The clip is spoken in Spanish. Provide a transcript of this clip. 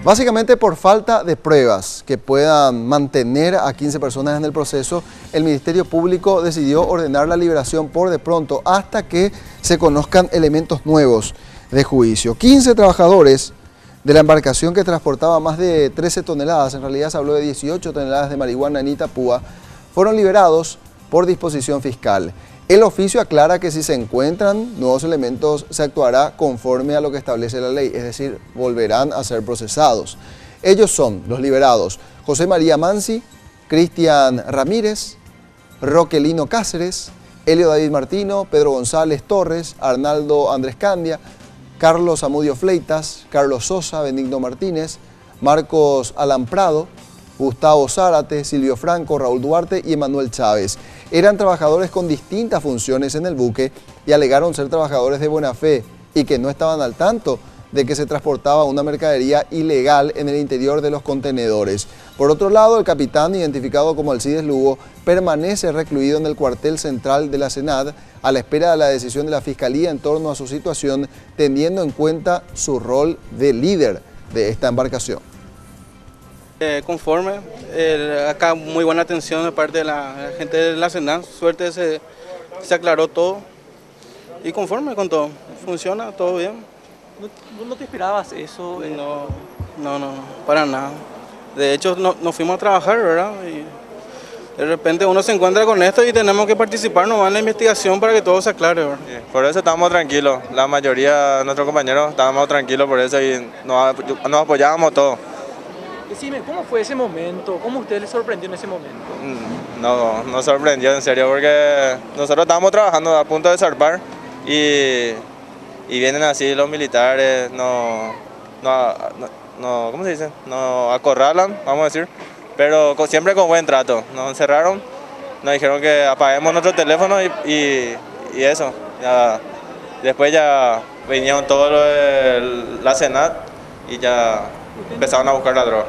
Básicamente por falta de pruebas que puedan mantener a 15 personas en el proceso, el Ministerio Público decidió ordenar la liberación por de pronto hasta que se conozcan elementos nuevos de juicio. 15 trabajadores de la embarcación que transportaba más de 13 toneladas, en realidad se habló de 18 toneladas de marihuana en Itapúa, fueron liberados por disposición fiscal. El oficio aclara que si se encuentran nuevos elementos se actuará conforme a lo que establece la ley, es decir, volverán a ser procesados. Ellos son los liberados José María Mansi, Cristian Ramírez, Roquelino Cáceres, Helio David Martino, Pedro González Torres, Arnaldo Andrés Candia, Carlos Amudio Fleitas, Carlos Sosa, Benigno Martínez, Marcos Alan Prado, Gustavo Zárate, Silvio Franco, Raúl Duarte y Emanuel Chávez. Eran trabajadores con distintas funciones en el buque y alegaron ser trabajadores de buena fe y que no estaban al tanto de que se transportaba una mercadería ilegal en el interior de los contenedores. Por otro lado, el capitán, identificado como Alcides Lugo, permanece recluido en el cuartel central de la SENAD a la espera de la decisión de la Fiscalía en torno a su situación, teniendo en cuenta su rol de líder de esta embarcación. Conforme, acá muy buena atención de parte de la gente de la SENAD, suerte se aclaró todo y conforme con todo, funciona todo bien. ¿No te esperabas eso? No, para nada. De hecho, nos fuimos a trabajar, ¿verdad? Y de repente uno se encuentra con esto y tenemos que participar nomás en la investigación para que todo se aclare, ¿verdad? Sí, por eso estamos tranquilos, la mayoría de nuestros compañeros estábamos tranquilos por eso y nos apoyábamos todos. Decime, ¿cómo fue ese momento? ¿Cómo usted le sorprendió en ese momento? No, nos sorprendió en serio porque nosotros estábamos trabajando a punto de zarpar y vienen así los militares, ¿cómo se dice? Nos acorralan, vamos a decir, pero siempre con buen trato. Nos encerraron, nos dijeron que apaguemos nuestro teléfono y eso. Después ya vinieron todos los de la SENAD y ya empezaron a buscar la droga.